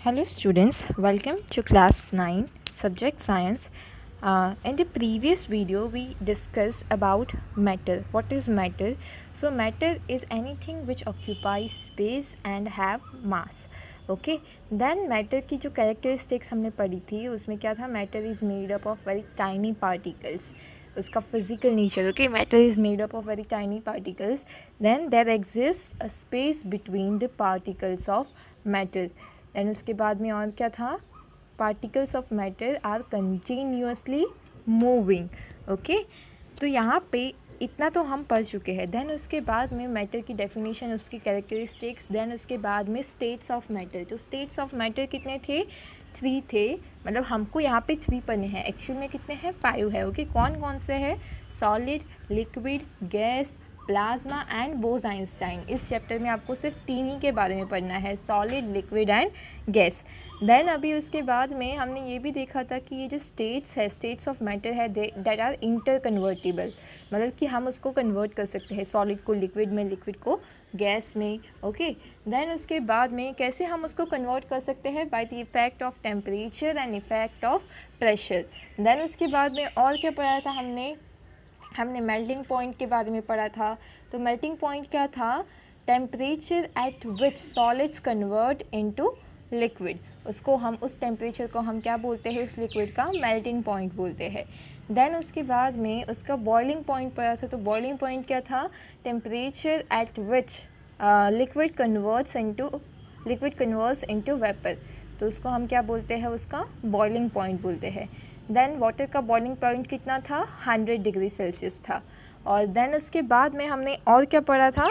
Hello students, welcome to class 9 subject science. In the previous video we discussed about matter. What is matter? So matter is anything which occupies space and have mass. Okay, then matter की जो characteristics हमने पढ़ी थी उसमें क्या था, matter is made up of very tiny particles. उसका physical nature, okay, matter is made up of very tiny particles. Then there exists a space between the particles of matter. And उसके बाद में और क्या था, particles of matter are continuously moving. Okay, तो यहाँ पे इतना तो हम पढ़ चुके हैं. देन उसके बाद में मैटर की डेफिनेशन, उसकी कैरेक्टरिस्टिक्स, देन उसके बाद में स्टेट्स ऑफ मैटर. तो स्टेट्स ऑफ मैटर कितने थे? 3 थे. मतलब हमको यहाँ पे 3 पढ़ने हैं, एक्चुअल में कितने हैं? 5 है. ओके, कौन कौन से हैं? Solid, liquid, gas, plasma and Bose Einstein. इस चैप्टर में आपको सिर्फ 3 ही के बारे में पढ़ना है, solid, liquid and gas. Then अभी उसके बाद में हमने ये भी देखा था कि ये जो स्टेट्स है, स्टेट्स ऑफ मैटर है, दैट आर इंटर कन्वर्टिबल. मतलब कि हम उसको कन्वर्ट कर सकते हैं, सॉलिड को लिक्विड में, लिक्विड को गैस में. ओके, देन उसके बाद में कैसे हम उसको कन्वर्ट कर सकते हैं? By the effect of temperature and effect of pressure. Then उसके बाद में और क्या पढ़ा था हमने मेल्टिंग पॉइंट के बारे में पढ़ा था. तो मेल्टिंग पॉइंट क्या था? Temperature at which solids convert into liquid. उसको हम, उस टेम्परेचर को हम क्या बोलते हैं? उस लिक्विड का मेल्टिंग पॉइंट बोलते हैं. देन उसके बाद में उसका बॉइलिंग पॉइंट पढ़ा था. तो बॉइलिंग पॉइंट क्या था? Temperature at which liquid converts into vapour. तो उसको हम क्या बोलते हैं? उसका बॉइलिंग पॉइंट बोलते हैं. देन वाटर का बॉइलिंग पॉइंट कितना था? 100 डिग्री सेल्सियस था. और देन उसके बाद में हमने और क्या पढ़ा था?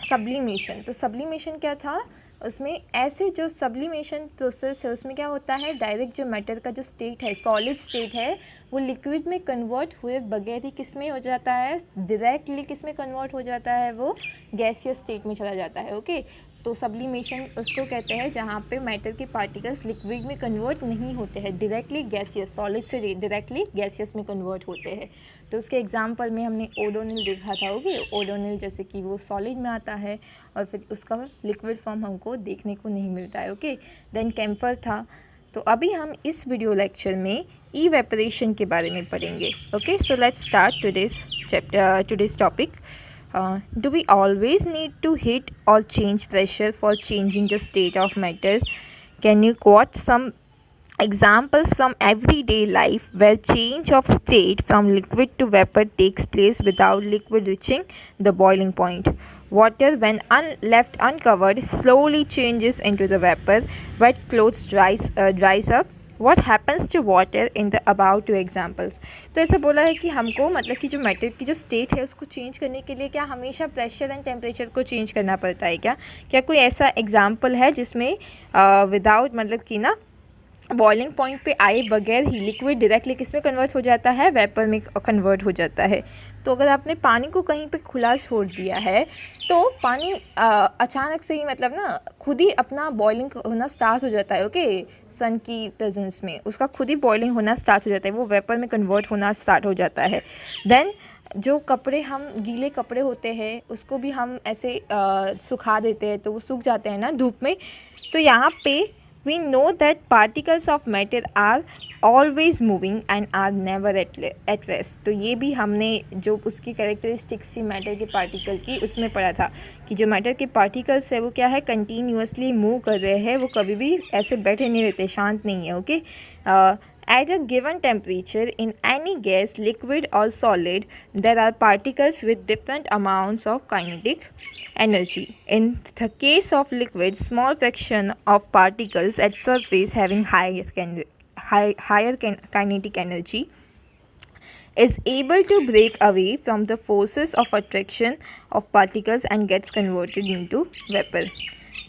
सब्लिमेशन. तो सब्लिमेशन क्या था? उसमें ऐसे जो सब्लिमेशन प्रोसेस है उसमें क्या होता है, डायरेक्ट जो मैटर का जो स्टेट है, सॉलिड स्टेट है, वो लिक्विड में कन्वर्ट हुए बगैर ही किस में हो जाता है? डायरेक्टली किस में कन्वर्ट हो जाता है? वो गैसियस स्टेट में चला जाता है. ओके, तो सब्लिमेशन उसको कहते हैं जहाँ पे मैटर के पार्टिकल्स लिक्विड में कन्वर्ट नहीं होते हैं, डायरेक्टली गैसियस, सॉलिड से डायरेक्टली गैसियस में कन्वर्ट होते हैं. तो उसके एग्जांपल में हमने ओडोनिल देखा था. ओके, ओडोनिल जैसे कि वो सॉलिड में आता है और फिर उसका लिक्विड फॉर्म हमको देखने को नहीं मिलता है. ओके, देन कैम्फर था. तो अभी हम इस वीडियो लेक्चर में इवेपोरेशन के बारे में पढ़ेंगे. Okay, so let's start today's topic. Do we always need to heat or change pressure for changing the state of matter? Can you quote some examples from everyday life where change of state from liquid to vapor takes place without liquid reaching the boiling point? Water, when left uncovered, slowly changes into the vapor. Wet clothes dries up. What happens to water in the above two examples? तो ऐसा बोला है कि हमको, मतलब कि जो matter की जो स्टेट है उसको चेंज करने के लिए क्या हमेशा प्रेशर एंड टेम्परेचर को चेंज करना पड़ता है क्या कोई ऐसा एग्जाम्पल है जिसमें विदाउट, मतलब कि ना, बॉइलिंग पॉइंट पे आए बगैर ही लिक्विड डायरेक्टली किस में कन्वर्ट हो जाता है? वेपर में कन्वर्ट हो जाता है. तो अगर आपने पानी को कहीं पे खुला छोड़ दिया है तो पानी अचानक से ही, मतलब ना, खुद ही अपना बॉइलिंग होना स्टार्ट हो जाता है. ओके, सन की प्रेजेंस में उसका खुद ही बॉइलिंग होना स्टार्ट हो जाता है, वो वेपर में कन्वर्ट होना स्टार्ट हो जाता है. देन जो कपड़े, हम गीले कपड़े होते हैं उसको भी हम ऐसे सुखा देते हैं तो वो सूख जाते हैं ना धूप में. तो यहाँ पे we know that particles of matter are always moving and are never at rest. तो ये भी हमने जो उसकी कैरेक्टरिस्टिक्स थी मैटर के पार्टिकल की, उसमें पढ़ा था कि जो मैटर के पार्टिकल्स है वो क्या है? कंटिन्यूसली मूव कर रहे हैं, वो कभी भी ऐसे बैठे नहीं रहते, शांत नहीं है. Okay, at a given temperature in any gas, liquid or solid, there are particles with different amounts of kinetic energy. In the case of liquid, small fraction of particles at surface having higher kinetic energy is able to break away from the forces of attraction of particles and gets converted into vapor.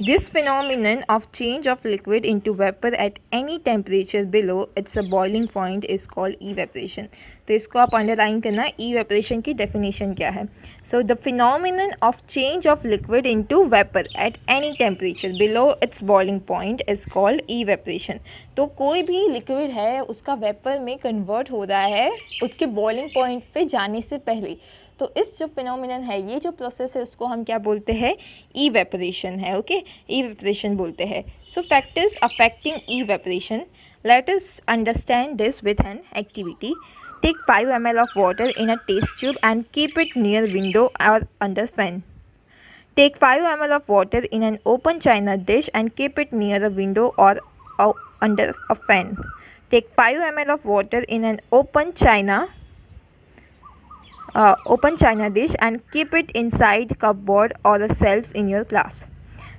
This phenomenon of change of liquid into vapor at any temperature below its boiling point is called evaporation. तो इसको आप underline करना, evaporation की definition क्या है। So the phenomenon of change of liquid into vapour at any temperature below it's boiling point is called evaporation. तो कोई भी लिक्विड है उसका वेपर में कन्वर्ट हो रहा है उसके बॉइलिंग पॉइंट पे जाने से पहले, तो इस जो फिनोमिनन है, ये जो प्रोसेस है, उसको हम क्या बोलते हैं, इवेपोरेशन है। ओके, इवेपोरेशन बोलते हैं। So factors affecting evaporation, let us understand this with an activity. Take 5 ml of water in a test tube and keep it near window or under fan. Take 5 ml of water in an open china dish and keep it near a window or under a fan. Take 5 ml of water in an open china dish and keep it inside cupboard or a shelf in your class.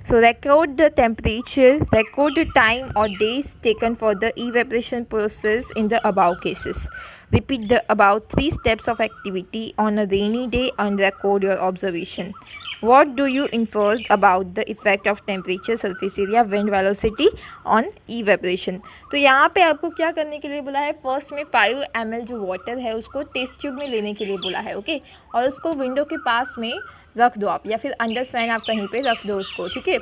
So record the temperature, record the time or days taken for the evaporation process in the above cases. Repeat the about 3 steps of activity on a rainy day and record your observation. What do you infer about the effect of temperature, surface area, wind velocity on evaporation? तो यहाँ पे आपको क्या करने के लिए बोला है, फर्स्ट में 5 ml जो वाटर है उसको टेस्ट ट्यूब में लेने के लिए बोला है। ओके, और उसको विंडो के पास में रख दो आप, या फिर अंडर फैन आप कहीं पे रख दो उसको, ठीक है।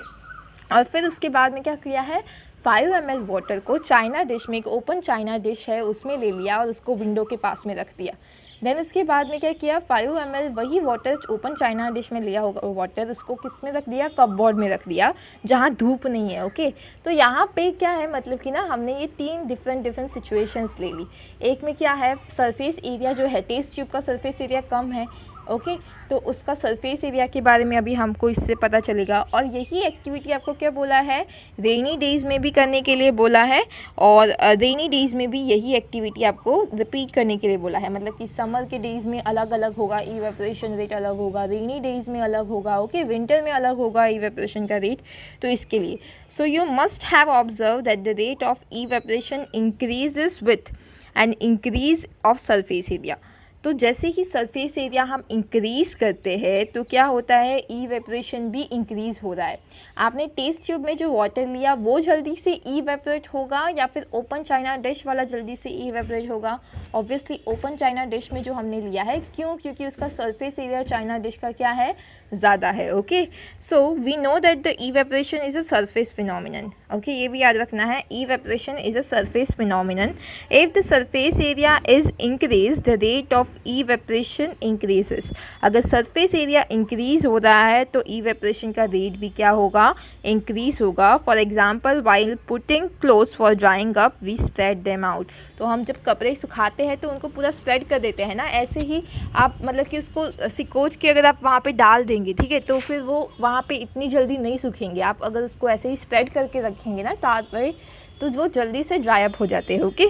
और फिर उसके बाद में क्या किया है, 5 ml वाटर को चाइना डिश में, एक ओपन चाइना डिश है उसमें ले लिया और उसको विंडो के पास में रख दिया। देन उसके बाद में क्या किया, 5 ml वही वाटर ओपन चाइना डिश में लिया होगा वाटर, उसको किस में रख दिया, कपबोर्ड में रख दिया जहाँ धूप नहीं है। ओके, तो यहाँ पे क्या है, मतलब कि ना हमने ये 3 डिफरेंट सिचुएशंस ले ली। एक में क्या है, सरफेस एरिया जो है, टेस्ट ट्यूब का सरफेस एरिया कम है। ओके, तो उसका सरफेस एरिया के बारे में अभी हमको इससे पता चलेगा। और यही एक्टिविटी आपको क्या बोला है, रेनी डेज़ में भी करने के लिए बोला है, और रेनी डेज़ में भी यही एक्टिविटी आपको रिपीट करने के लिए बोला है। मतलब कि समर के डेज़ में अलग अलग होगा, इवेपोरेशन रेट अलग होगा, रेनी डेज़ में अलग होगा, ओके, विंटर में अलग होगा इवेपोरेशन का रेट। तो इसके लिए so you must have observe that the rate of evaporation increases with an increase of surface area. तो जैसे ही सरफेस एरिया हम इंक्रीज़ करते हैं तो क्या होता है, इवेपोरेशन भी इंक्रीज़ हो रहा है। आपने टेस्ट ट्यूब में जो वाटर लिया वो जल्दी से इवेपोरेट होगा या फिर ओपन चाइना डिश वाला जल्दी से इवेपोरेट होगा? ऑब्वियसली ओपन चाइना डिश में जो हमने लिया है, क्यों, क्योंकि उसका सरफेस एरिया चाइना डिश का क्या है, ज़्यादा है। Okay, so we know that the evaporation is a surface phenomenon. Okay, ये भी याद रखना है, evaporation is a surface phenomenon. If the surface area is increase the rate of evaporation increases. अगर सरफेस एरिया इंक्रीज हो रहा है तो इवेपोरेशन का रेट भी क्या होगा, इंक्रीज होगा। For example, while putting clothes for drying up we spread them out. तो हम जब कपड़े सुखाते हैं तो उनको पूरा स्प्रेड कर देते हैं ना, ऐसे ही आप मतलब कि उसको सिकोच के अगर आप वहाँ पे डाल देंगे, ठीक है, तो फिर वो वहाँ पे इतनी जल्दी नहीं सूखेंगे। आप अगर उसको ऐसे ही स्प्रेड करके रखेंगे ना तार पे, तो वो जल्दी से ड्राई अप हो जाते हैं। Okay,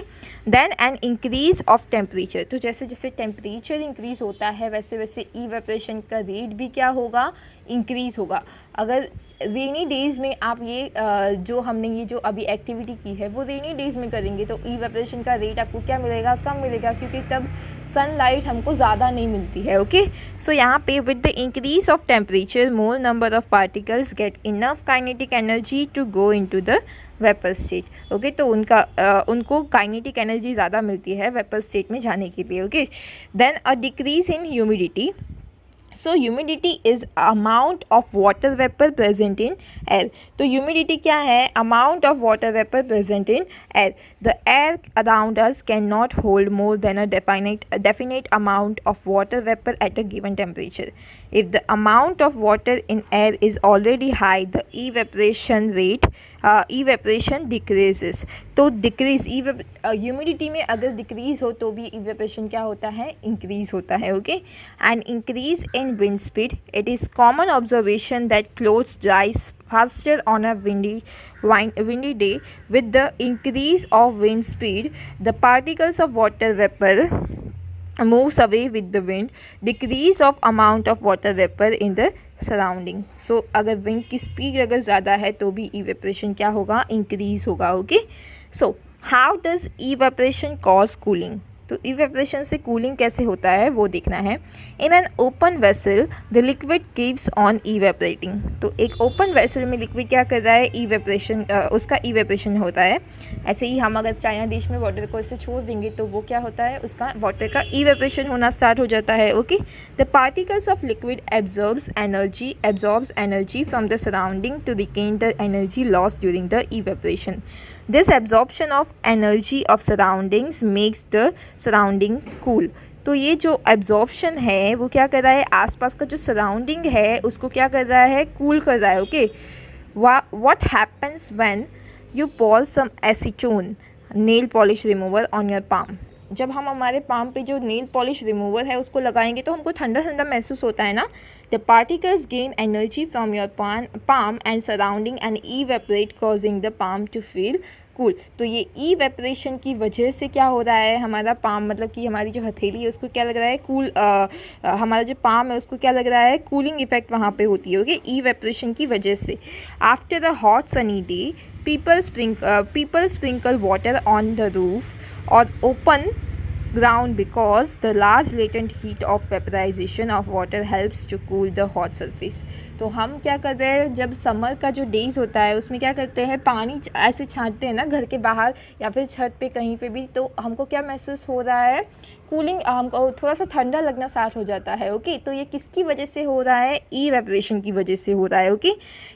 then an increase of temperature. तो जैसे जैसे टेम्परेचर इंक्रीज होता है वैसे वैसे इवेपोरेशन का रेट भी क्या होगा, इंक्रीज़ होगा। अगर रेनी डेज़ में आप ये जो हमने ये जो अभी एक्टिविटी की है वो रेनी डेज़ में करेंगे तो इवेपोरेशन का रेट आपको क्या मिलेगा, कम मिलेगा, क्योंकि तब सनलाइट हमको ज़्यादा नहीं मिलती है। ओके, सो यहाँ पे with the increase of temperature more number of particles get enough kinetic energy to go into the vapour state. Okay, तो उनको काइनेटिक एनर्जी ज़्यादा मिलती है वेपर स्टेट में जाने के लिए। Okay, then a decrease in humidity. So humidity is amount of water vapour present in air. तो ह्यूमिडिटी क्या है, amount of water vapour present in air. The air around us can not hold more than a definite amount of water vapor at a given temperature. If the amount of water in air is already high, the evaporation decreases. तो decrease humidity में अगर decrease हो तो भी evaporation क्या होता है, increase होता है। Okay, and increase in wind speed. It is common observation that clothes ड्राइज faster on a windy day. With the increase of wind speed, the particles of water vapor moves away with the wind. Decrease of amount of water vapor in the surrounding. So अगर wind की speed अगर ज़्यादा है तो भी evaporation क्या होगा, increase होगा। Okay, so how does evaporation cause cooling? तो इवेपरेशन से कूलिंग कैसे होता है वो देखना है। In an open vessel the liquid keeps on evaporating. तो एक ओपन वेसल में लिक्विड क्या कर रहा है, इवेपरेशन, उसका इवेपरेशन होता है। ऐसे ही हम अगर चाइना देश में वाटर को ऐसे छोड़ देंगे तो वो क्या होता है, उसका वाटर का इवेपरेशन होना स्टार्ट हो जाता है। Okay, the particles of liquid absorbs energy from the surrounding to retain the energy loss during the evaporation. This absorption of energy of surroundings makes the surrounding cool। तो ये जो absorption है वो क्या कर रहा है, आसपास का जो सराउंडिंग है उसको क्या कर रहा है, कूल कर रहा है। Okay, what happens when you pour some acetone nail polish remover on your palm. जब हम हमारे पाम पे जो नेल पॉलिश रिमूवर है उसको लगाएंगे तो हमको ठंडा ठंडा महसूस होता है ना। The particles gain energy from your palm and surrounding and evaporate causing the palm to feel cool. तो ये इवेपरेशन की वजह से क्या हो रहा है, हमारा पाम मतलब कि हमारी जो हथेली है उसको क्या लग रहा है, कूल, हमारा जो पाम है उसको क्या लग रहा है, कूलिंग इफेक्ट वहाँ पे होती है। ओके, इवेपरेशन की वजह से। After a hot sunny day people sprinkle water on the roof or open ground because the large latent heat of vaporization of water helps to cool the hot surface। तो हम क्या करते हैं, जब summer का जो डेज़ होता है उसमें क्या करते हैं, पानी ऐसे छांटते हैं ना घर के बाहर या फिर छत पे कहीं पे भी, तो हमको क्या महसूस हो रहा है, कूलिंग, हमको थोड़ा सा ठंडा लगना स्टार्ट हो जाता है। ओके, तो ये किसकी वजह से हो रहा है, इवेपरेशन की वजह से हो रहा है। Okay,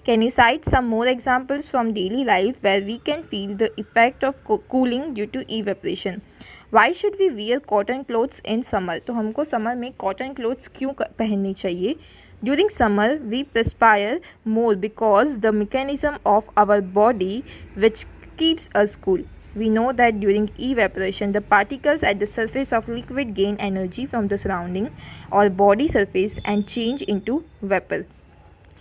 can you cite some more examples from daily life where we can feel the effect of cooling due to evaporation. Why should we wear cotton clothes in summer. तो हमको समर में cotton clothes क्यों पहननी चाहिए। During summer we perspire more because the mechanism of our body which keeps us cool। We know that during evaporation, the particles at the surface of liquid gain energy from the surrounding or body surface and change into vapor।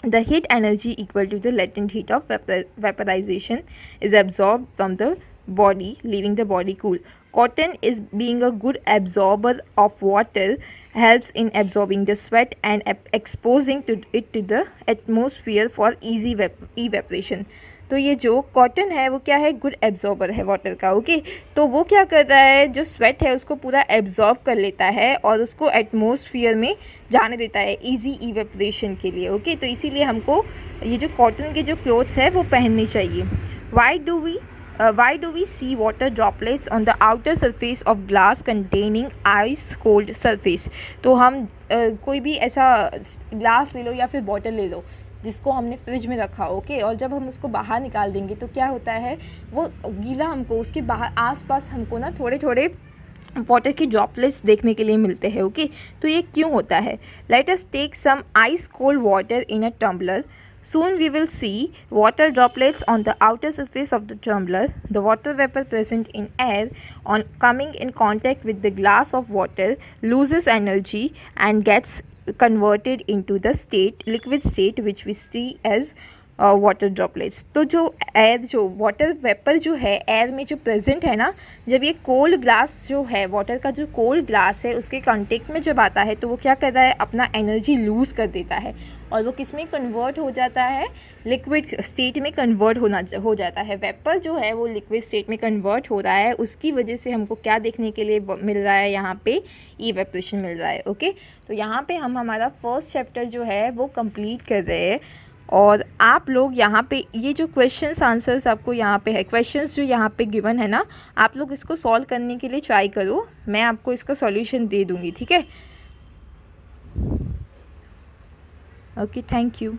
The heat energy equal to the latent heat of vaporization is absorbed from the body, leaving the body cool। Cotton is being a good absorber of water, helps in absorbing the sweat and exposing it to the atmosphere for easy evaporation। तो ये जो cotton है वो क्या है, good absorber है water का। Okay, तो वो क्या कर रहा है, जो स्वेट है उसको पूरा एब्जॉर्ब कर लेता है और उसको एटमॉस्फेयर में जाने देता है इजी इवेपोरेशन के लिए। ओके, तो इसीलिए हमको ये जो कॉटन के जो क्लोथ्स है वो पहननी चाहिए। Why do we see water droplets on the outer surface of glass containing ice cold surface। तो हम कोई भी ऐसा ग्लास ले लो या फिर बॉटल ले लो जिसको हमने फ्रिज में रखा, ओके, और जब हम उसको बाहर निकाल देंगे तो क्या होता है, वो गीला, हमको उसके बाहर आसपास हमको ना थोड़े थोड़े वाटर की ड्रॉपलेट्स देखने के लिए मिलते हैं। ओके, तो ये क्यों होता है। Let us take some ice cold water in a tumbler. Soon we will see water droplets on the outer surface of the tumbler। The water vapor present in air on coming in contact with the glass of water loses energy and gets converted into the liquid state which we see as water droplets. तो जो air, जो water vapour जो है air में जो present है ना, जब ये कोल्ड ग्लास जो है, वाटर का जो कोल्ड ग्लास है उसके कांटेक्ट में जब आता है तो वो क्या कर रहा है, अपना एनर्जी लूज़ कर देता है और वो किस में कन्वर्ट हो जाता है, लिक्विड स्टेट में कन्वर्ट हो जाता है। वेपर जो है वो लिक्विड स्टेट में कन्वर्ट हो रहा है, उसकी वजह से हमको क्या देखने के लिए मिल रहा है, यहाँ पे इवेपोरेशन मिल रहा है। ओके, तो यहाँ पे हम हमारा फर्स्ट चैप्टर जो है वो कंप्लीट कर रहे हैं। और आप लोग यहाँ पे ये जो क्वेश्चंस आंसर्स आपको यहाँ पे है, क्वेश्चंस जो यहाँ पे गिवन है ना, आप लोग इसको सॉल्व करने के लिए ट्राई करो, मैं आपको इसका सॉल्यूशन दे दूँगी। ठीक है, ओके, थैंक यू।